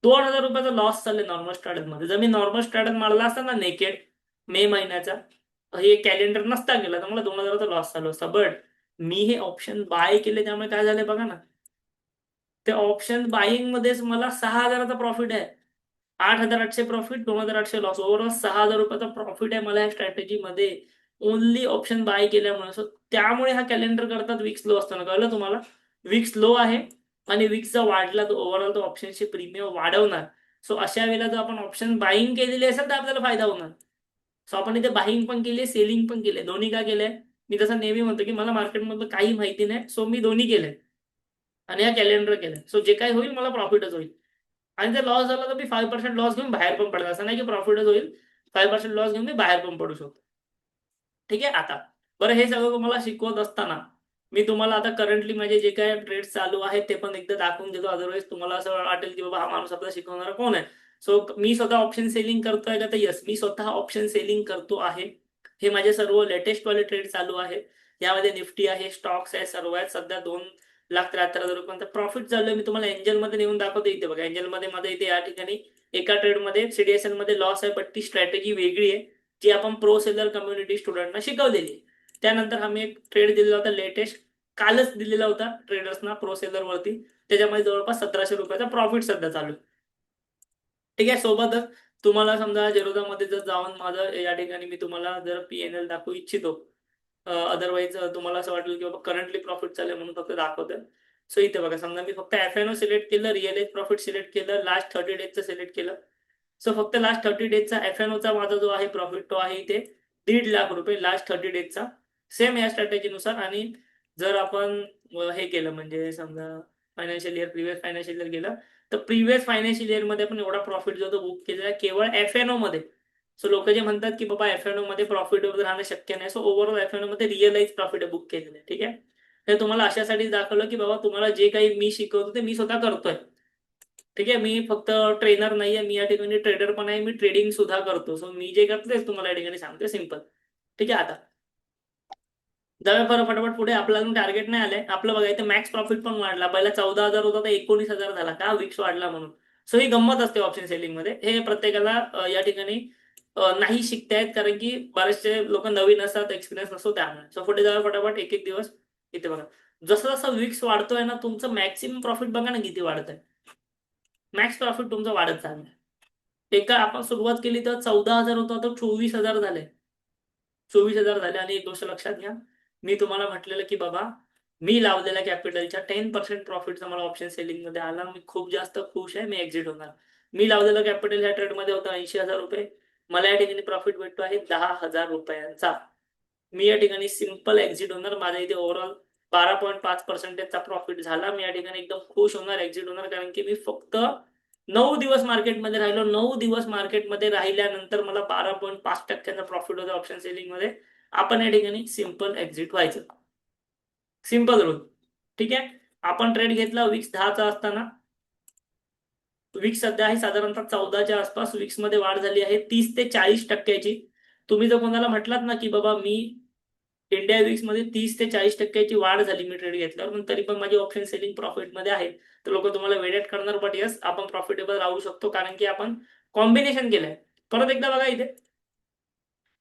Speaker 1: 2,000 रुपयाचा लॉस चालले नॉर्मल स्ट्रॅडल मध्ये. जर मी नॉर्मल स्ट्रॅडल मारला असता ना नेकेड मे महिन्याचा, हे कॅलेंडर नसता गेला, तर मला 2,000चा लॉस चालू असता. बट मी हे ऑप्शन बाय केले, त्यामुळे काय झालंय बघा ना, ते ऑप्शन बाईंग मध्येच मला 6,000चा प्रॉफिट आहे. 8,800 प्रॉफिट, 2,800 लॉस, ओव्हरऑल 6,000 रुपयाचा प्रॉफिट आहे मला या स्ट्रॅटेजी मध्ये, ओनली ऑप्शन बाय केल्यामुळे. सो त्यामुळे हा कॅलेंडर करतात विक्स लो असताना. कळलं तुम्हाला, विक्स लो आहे आणि विक्सचा वाढला तर ओव्हरऑल तो ऑप्शनची प्रीमियम वाढवणार. सो अशा वेळेला जर आपण ऑप्शन बाईंग केलेली असेल तर आपल्याला फायदा होणार. सो आपण इथे बाईंग पण केली, सेलिंग पण केले, दोन्ही का केलंय. मी तसं नेहमी म्हणतो की मला मार्केटमधलं काही माहिती नाही, सो मी दोन्ही केलंय आणि हा कॅलेंडर केलंय. सो जे काही होईल मला प्रॉफिटच होईल. आणि जर लॉस झाला तर मी 5% लॉस घेऊन बाहेर पण पडेल, असं नाही की प्रॉफिटच होईल. 5% लॉस घेऊन मी बाहेर पण पडू शकतो. ठीक आहे. आता बरं, हे सगळं तुम्हाला शिकवत असताना मी तुम्हाला आता करंटली माझे जे काही ट्रेड्स चालू आहेत ते पण एकदा दाखवून देतो. अदरवाईज तुम्हाला असं वाटेल की बाबा हा माणूस आपला शिकवणारा कोण आहे. सो मी स्वतः ऑप्शन सेलिंग करतोय का, तर यस, मी स्वतः ऑप्शन सेलिंग करतो आहे. हे माझे सर्व लेटेस्ट वाले ट्रेड चालू आहेत. यामध्ये निफ्टी आहे, स्टॉक्स आहे, सर्व आहेत. सध्या 2,73,000 प्रॉफिट चालू आहे. मी तुम्हाला एंजल मध्ये नेऊन दाखवतो. इथे बघा, एंजल मध्ये माझं इथे या ठिकाणी एका ट्रेड मध्ये सीडीएसएल मध्ये लॉस आहे, बट ती स्ट्रॅटेजी वेगळी आहे जी आपण प्रो सेलर कम्युनिटी स्टुडंटना शिकवलेली आहे. त्यानंतर आम्ही एक ट्रेड दिलेला होता लेटेस्ट, कालच दिलेला होता ट्रेडर्सना प्रो सेलर वरती. त्याच्यामध्ये जवळपास 1,700 रुपयाचा प्रॉफिट सध्या चालू आहे. ठीक आहे. सोबतच तुम्हाला समजा जेरोदामध्ये जर जाऊन माझं या ठिकाणी मी तुम्हाला जर पीएनएल दाखवू इच्छितो, अदरवाईज तुम्हाला असं वाटेल की बाबा करंटली प्रॉफिट चालू आहे म्हणून फक्त दाखवतोय. सो इथे बघा, समजा मी फक्त एफएनओ सिलेक्ट केलं, रिअल एज प्रॉफिट सिलेक्ट केलं, लास्ट 30 डेजचं सिलेक्ट केलं. सो फक्त लास्ट 30 डेजचा एफएनओचा माझा जो आहे प्रॉफिट, तो आहे इथे 1,50,000 रुपये लास्ट 30 डेजचा. सेम या स्ट्रॅटेजीनुसार. आणि जर आपण हे केलं, म्हणजे समजा financial year, previous financial year गेलं, तर प्रिव्हियस फायनान्शियल इयर मध्ये पण एवढा प्रॉफिट जो तो बुक केलेला आहे केवळ एफएनओ मध्ये. सो लोक जे म्हणतात की बाबा एफएनओ मध्ये प्रॉफिट राहणं शक्य नाही, सो ओव्हरऑल एफएनओ मध्ये रिअलाइज प्रॉफिट बुक केलेलं आहे. ठीक आहे. हे तुम्हाला अशासाठी दाखवलं की बाबा तुम्हाला जे काही मी शिकवतो ते मी स्वतः करतोय. ठीक आहे. मी फक्त ट्रेनर नाहीये, मी या ठिकाणी ट्रेडर पण आहे, मी ट्रेडिंग सुद्धा करतो. सो मी जे करतो तेच तुम्हाला या ठिकाणी सांगतोय, सिम्पल. ठीक आहे. आता जाऊया फटाफट पुढे. आपला अजून टार्गेट नाही आलंय आपलं. बघा इथे मॅक्स प्रॉफिट पण वाढला, पहिला 14,000 होता तर 19,000 झाला, का विक्स वाढला म्हणून. सो ही गंमत असते ऑप्शन सेलिंग मध्ये. हे प्रत्येकाला या ठिकाणी नाही शिकतायत, कारण की बरेचसे लोक नवीन असतात, एक्सपिरियन्स नसतो त्यामुळे. सो पुढे जाऊया फटाफट, एक एक दिवस. इथे बघा, जसं जसं विक्स वाढतोय ना, तुमचं मॅक्सिमम प्रॉफिट बघा ना किती वाढत आहे. मॅक्स प्रॉफिट तुमचं वाढत चाललंय. एका आपण सुरुवात केली तर 14,000 होता, तर 24,000 झाले. 24,000 झाले. आणि एक गोष्ट लक्षात घ्या, मी तुम्हाला म्हटलेलं की बाबा मी लावलेल्या कॅपिटलच्या 10% प्रॉफिटचा मला ऑप्शन सेलिंग मध्ये आला. मी खूप जास्त खुश आहे, मी एक्झिट होणार. मी लावलेलं कॅपिटल ह्या ट्रेड मध्ये होतं 80,000 रुपये. मला या ठिकाणी प्रॉफिट भेटतो आहे 10,000 रुपयांचा. मी या ठिकाणी सिंपल एक्झिट होणार. माझ्या इथे ओव्हरऑल 12.5%चा प्रॉफिट झाला. मी या ठिकाणी एकदम खुश होणार, एक्झिट होणार, कारण की मी फक्त 9 दिवस मार्केटमध्ये राहिलो. 9 दिवस मार्केटमध्ये राहिल्यानंतर मला 12.5% प्रॉफिट होता ऑप्शन सेलिंग मध्ये. आपण या ठिकाणी सिंपल एक्झिट व्हायचं, सिंपल रूल. ठीक आहे. आपण ट्रेड घेतला विक्स 10चा असताना. विक्स सध्या आहे साधारणतः 14च्या आसपास. विक्स मध्ये वाढ झाली आहे 30 ते 40%ची. तुम्ही जर कोणाला म्हटलात ना की बाबा मी इंडिया विक्स मध्ये 30 ते 40%ची वाढ झाली मी ट्रेड घेतल्यावर, पण तरी पण माझी ऑप्शन सेलिंग प्रॉफिट मध्ये आहे, तर लोक तुम्हाला वेडेट करणार. बट यस, आपण प्रॉफिटेबल राहू शकतो, कारण की आपण कॉम्बिनेशन केलंय. परत एकदा बघा इथे,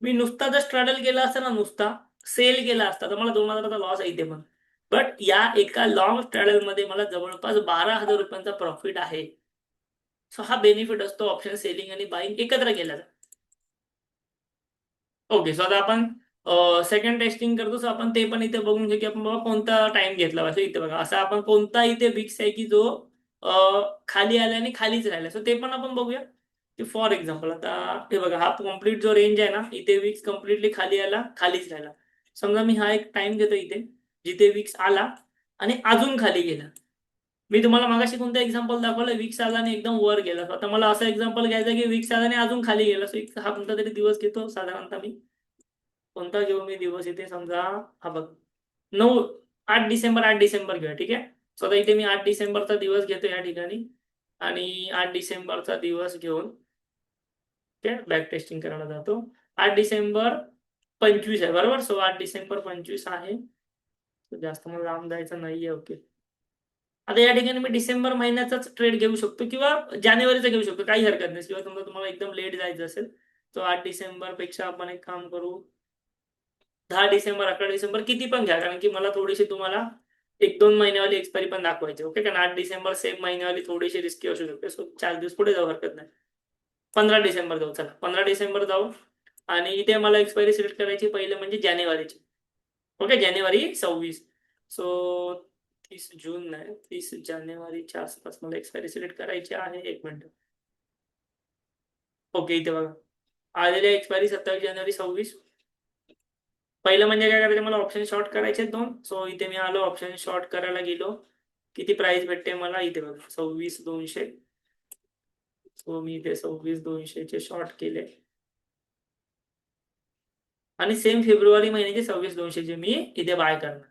Speaker 1: मी नुसता जर स्ट्रगल केला असता ना, नुसता सेल केला असता, तर मला 2,000चा लॉस आहे इथे पण. बट या एका लॉंग स्ट्रॅडल मध्ये मला जवळपास 12,000 रुपयांचा प्रॉफिट आहे. सो हा बेनिफिट असतो ऑप्शन सेलिंग आणि बाईंग एकत्र केल्याचा. ओके. सो आता आपण सेकंड टेस्टिंग करतो सो आपण ते पण इथे बघून घेऊ की आपण बाबा कोणता टाइम घेतला पाहिजे. इथे बघा असा आपण कोणता इथे विक्स आहे की जो खाली आला आणि खालीच राहिला. सो ते पण आपण बघूया की फॉर एक्झाम्पल आता हे बघा हा कम्प्लीट जो रेंज आहे ना इथे विक्स कम्प्लिटली खाली आला खालीच राहिला. समजा मी हा एक टाइम घेतो इथे जिथे विक्स आला आणि अजून खाली गेला. मी तुम्हाला मागाशी कोणतं एक्झाम्पल दाखवलं विक्स आला आणि एकदम वर गेला. आता मला असं एक्झाम्पल घ्यायचं की विक्स आला आणि अजून खाली गेला. सो हा कोणता तरी दिवस घेतो साधारणतः मी कोणता घेऊ मी दिवस इथे समजा हा बघ 8 डिसेंबर घेऊया ठीक आहे. सो आता इथे मी 8 डिसेंबरचा दिवस घेतो या ठिकाणी आणि 8 डिसेंबरचा दिवस घेऊन ते बॅक टेस्टिंग करायला जातो. 8 डिसेंबर 25 आहे बरोबर. सो 8 डिसेंबर 25 आहे. जास्त मला लांब जायचं नाहीये. ओके आता या ठिकाणी मी डिसेंबर महिन्याचाच ट्रेड घेऊ शकतो किंवा जानेवारीचा घेऊ शकतो काही हरकत नाही. किंवा समजा तुम्हाला एकदम लेट जायचं असेल तर 8 डिसेंबर पेक्षा आपण एक काम करू 10 डिसेंबर 11 डिसेंबर किती पण घ्या कारण की मला थोडीशी तुम्हाला 1-2 महिन्यावाली एक्सपायरी पण दाखवायची. ओके कारण 8 डिसेंबर सेम महिन्यावाली थोडीशी रिस्की असू शकते. सो 4 दिवस पुढे जाऊ हरकत नाही. 15 डिसेंबर जाऊ चला 15 डिसेंबर जाऊ आणि इथे मला एक्सपायरी सिलेक्ट करायची पहिले म्हणजे जानेवारीची. ओके जानेवारी 26 सो 30 जून नाही 30 जानेवारीच्या आसपास मला एक्सपायरी सिलेक्ट करायची आहे. 1 मिनिट. ओके इथे बघा आलेली एक्सपायरी 27 जानेवारी 26. पहिलं म्हणजे काय करायचं मला ऑप्शन शॉर्ट करायचे 2. सो इथे मी आलो ऑप्शन शॉर्ट करायला गेलो. किती प्राइस भेटते मला इथे बघा 26,200. सो मी इथे 26,200 शॉर्ट केले आणि सेम फेब्रुवारी महिन्याचे 26,200 मी इथे बाय करणार.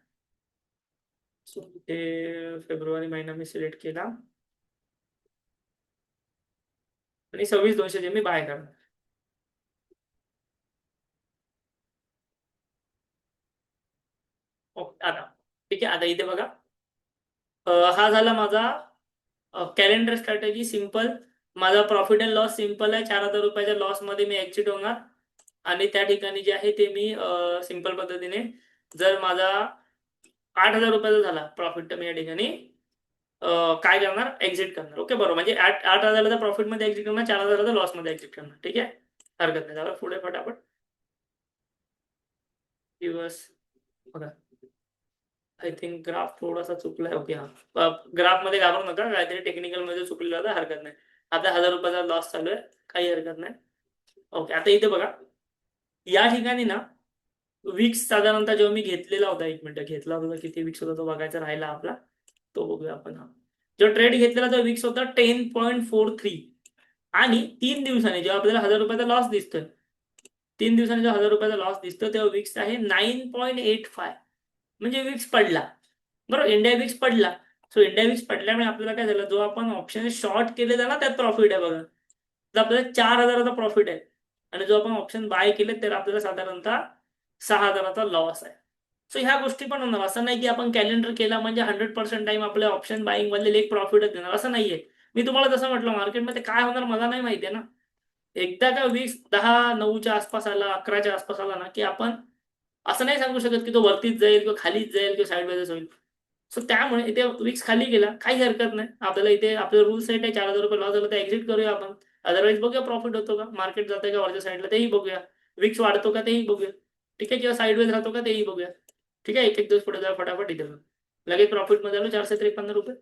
Speaker 1: सो इथे फेब्रुवारी महिना मी सिलेक्ट केला आणि 26,200 मी बाय करणार. ओके आता ठीक आहे. आता इथे बघा हा झाला माझा कॅलेंडर स्ट्रॅटेजी सिंपल. माझा प्रॉफिट अँड लॉस सिंपल आहे. 4,000 रुपयाच्या लॉस मध्ये मी एक्झिट होणार आणि त्या ठिकाणी जे आहे ते मी सिंपल पद्धतीने जर माझा 8,000 रुपयाचा झाला प्रॉफिट तर मी या ठिकाणी काय करणार एक्झिट करणार. ओके बरोबर म्हणजे 8,000चा प्रॉफिट मध्ये एक्झिट करणार 4,000चा लॉस मध्ये एक्झिट करणार. ठीक आहे हरकत नाही. जरा पुढे फटाफट दिवस बघा आय थिंक ग्राफ थोडासा चुकलाय. ओके हा ग्राफ मध्ये घाबरू नका काहीतरी टेक्निकल मध्ये चुकलेलं होतं हरकत नाही. आता 1,000 रुपयाचा लॉस चालू आहे काही हरकत नाही. ओके आता इथे बघा या ठिकाणी ना विक्स साधारणतः जेव्हा मी घेतलेला होता 1 मिनिट घेतला होता किती विक्स होता तो बघायचा राहिला आपला तो बघूया आपण. हा जो ट्रेड घेतलेला तो विक्स होता 10.43 आणि 3 दिवसांनी जेव्हा आपल्याला 1,000 रुपयाचा लॉस दिसतोय 3 दिवसांनी जो 1,000 रुपयाचा लॉस दिसतोय तेव्हा विक्स आहे 9.85 म्हणजे विक्स पडला बरोबर. इंडिया विक्स पडला. सो इंडिया विक्स पडल्यामुळे आपल्याला काय झालं जो आपण ऑप्शन शॉर्ट केलेला ना त्यात प्रॉफिट आहे बघा तर आपल्याला 4,000चा प्रॉफिट आहे आणि जो आपण ऑप्शन बाय केले तर आपल्याला साधारणतः 6,000चा लॉस आहे. सो ह्या गोष्टी पण होणार. असं नाही की आपण कॅलेंडर केला म्हणजे 100% टाइम आपले ऑप्शन बाईंग मधले एक प्रॉफिटच देणार असं नाहीये. मी तुम्हाला जसं म्हटलं मार्केटमध्ये काय होणार मला नाही माहिती आहे ना. एकदा का 10-9च्या आसपास आला 11च्या आसपास आला ना की आपण असं नाही सांगू शकत की तो वरतीच जाईल किंवा खालीच जाईल किंवा साईडबायच होईल. सो त्यामुळे इथे विक्स खाली गेला काही हरकत नाही. आपल्याला इथे आपलं रूल सेट आहे 4,000 रुपये लॉस झाला तर एक्झिट करूया आपण. अदरवाईज बघूया प्रॉफिट होतो का मार्केट जातंय का वरच्या साईडला तेही बघूया. विक्स वाढतो का तेही बघूया. ठीक आहे किंवा साईडवेज राहतो का तेही बघूया. ठीक आहे एक एक दिवस पुढे जाऊ फटाफट इथे लगेच प्रॉफिट मध्ये आलो 453 रुपये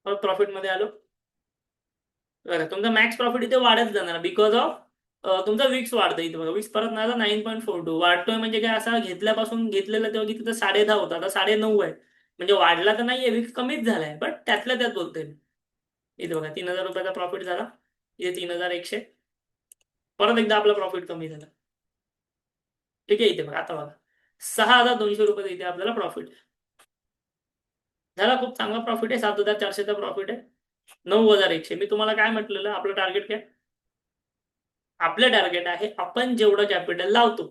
Speaker 1: प्रॉफिट मध्ये आलो. बघा तुमचा मॅक्स प्रॉफिट इथे वाढत जाणार बिकॉज ऑफ तुमचा विक्स वाढतं. इथे बघा विक्स परत नाही 9.42 वाढतोय म्हणजे काय असा घेतल्यापासून घेतलेला तेव्हा किती तर 10.5 होता आता 9.5 आहे म्हणजे वाढला तर नाहीये विक्स कमीच झालाय बट त्यातल्या त्यात बोलतोय मी. इथे बघा 3,000 रुपयाचा प्रॉफिट झाला इथे 3,100 परत एकदा आपला प्रॉफिट कमी झाला. ठीक आहे इथे बघा आता बघा 6,200 रुपये इथे आपल्याला प्रॉफिट झाला. खूप चांगला प्रॉफिट आहे. 7,400चा प्रॉफिट आहे. 9,100 मी तुम्हाला काय म्हटलेलं आपलं टार्गेट काय आपलं टार्गेट आहे आपण जेवढं कॅपिटल लावतो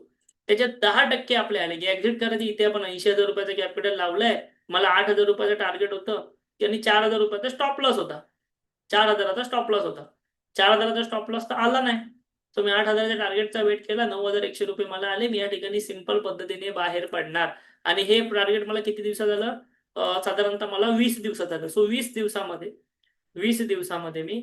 Speaker 1: त्याच्यात 10% आपले आले की एक्झिट करायची. इथे आपण 80,000 रुपयाचं कॅपिटल लावलंय मला 8,000 रुपयाचं टार्गेट होतं आणि 4,000 रुपयाचा स्टॉप लॉस होता. 4,000चा स्टॉप लॉस होता. 4,000चा स्टॉप लॉस तर आला नाही. तर मी 8,000च्या टार्गेटचा वेट केला 9,100 रुपये मला आले. मी या ठिकाणी सिंपल पद्धतीने बाहेर पडणार आणि हे टार्गेट मला किती दिवसात झालं साधारणतः मला 20 दिवसात झालं. सो 20 दिवसामध्ये मी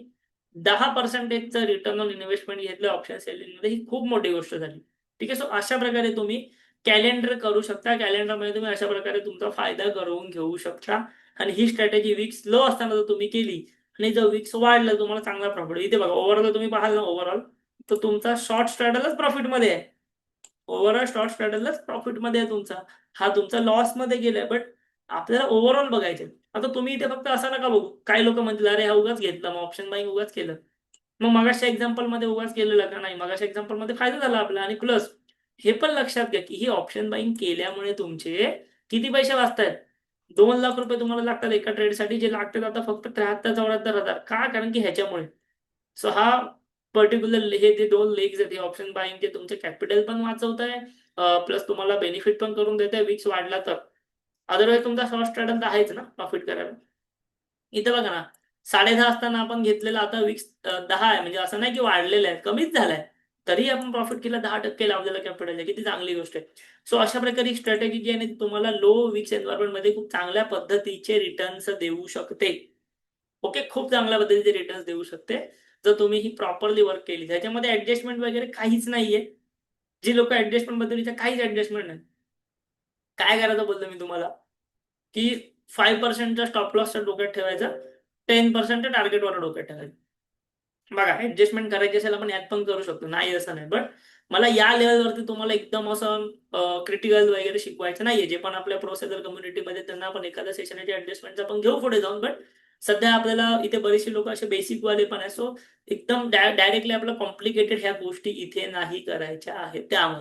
Speaker 1: 10%चं रिटर्न ऑन इन्व्हेस्टमेंट घेतलं ऑप्शन सेलिंग मध्ये ही खूप मोठी गोष्ट झाली. ठीक आहे. सो अशा प्रकारे तुम्ही कॅलेंडर करू शकता. कॅलेंडरमध्ये तुम्ही अशा प्रकारे तुमचा फायदा करून घेऊ शकता. आणि ही स्ट्रॅटेजी वीक्स लो असताना जर तुम्ही केली आणि जर वीक्स वाढलं तुम्हाला चांगला प्रॉफिट. इथे बघा ओव्हरऑल तुम्ही पाहाल ना, ओव्हरऑल तर तुमचा शॉर्ट स्ट्रॅडलच प्रॉफिटमध्ये आहे. ओव्हरऑल शॉर्ट स्ट्रॅडलच प्रॉफिटमध्ये आहे तुमचा. हा तुमचा लॉसमध्ये गेलाय, बट आपल्याला ओव्हरऑल बघायचे. आता तुम्ही इथे फक्त असं नका बघू. काही लोक म्हणतील अरे हा उगाच घेतला, मग ऑप्शन बाईंग उगाच केलं. मग मगाच्या एक्झाम्पल मध्ये उगाच केलेलं का? नाही, मगाच्या एक्झाम्पल मध्ये फायदा झाला आपला. आणि प्लस हे पण लक्षात घ्या की ही ऑप्शन बाईंग केल्यामुळे तुमचे किती पैसे वाचतायत. 2 लाख रुपये तुम्हाला लागतात एका ट्रेडसाठी, जे लागतात आता फक्त 73-74 हजार. का? कारण की ह्याच्यामुळे. सो हा पर्टिक्युलर हे जे 2 लेग्स आहेत, हे ऑप्शन बाईंगचे तुमचे कॅपिटल पण वाचवत आहे, प्लस तुम्हाला बेनिफिट पण करून देत आहे विक्स वाढला तर. अदरवाईज तुमचा शॉर्ट स्ट्रॅडल तर आहेच ना प्रॉफिट करायला. इथं बघा ना, 10.5 असताना आपण घेतलेला आता विक्स 10 आहे. म्हणजे असं नाही की वाढलेलं आहे, कमीच झालाय. तरी आपण प्रॉफिट केला, 10% लावलेलं कॅपिटल आहे. किती चांगली गोष्ट आहे. सो अशा प्रकारे स्ट्रॅटेजी जी आहे ना, ती तुम्हाला लो विक्स एन्व्हायरमेंट मध्ये खूप चांगल्या पद्धतीचे रिटर्न्स देऊ शकते. ओके, खूप चांगल्या पद्धतीचे रिटर्न्स देऊ शकते जर तुम्ही ही प्रॉपरली वर्क केली. त्याच्यामध्ये ऍडजस्टमेंट वगैरे काहीच नाहीये. जी लोक ऍडजस्टमेंट बद्दल विचार, काहीच ऍडजस्टमेंट नाही. काय करायचं बोलतो मी तुम्हाला, की 5% स्टॉप लॉसच्या डोक्यात ठेवायचा, 10% टार्गेटवर डोक्यात ठेवायचं. बघा, ऍडजस्टमेंट करायची असेल आपण यात पण करू शकतो, नाही असं नाही. बट मला या लेवलवरती तुम्हाला एकदम असं क्रिटिकल वगैरे शिकवायचं नाहीये. जे पण आपल्या प्रोसेसर कम्युनिटीमध्ये त्यांना आपण एखाद्या सेशनच्या ऍडजस्टमेंटचा पण घेऊ पुढे जाऊन. बट सध्या आपल्याला इथे बरेचसे लोक असे बेसिक वाले पण आहे. सो एकदम डायरेक्टली आपलं कॉम्प्लिकेटेड ह्या गोष्टी इथे नाही करायच्या आहेत त्यामध्ये.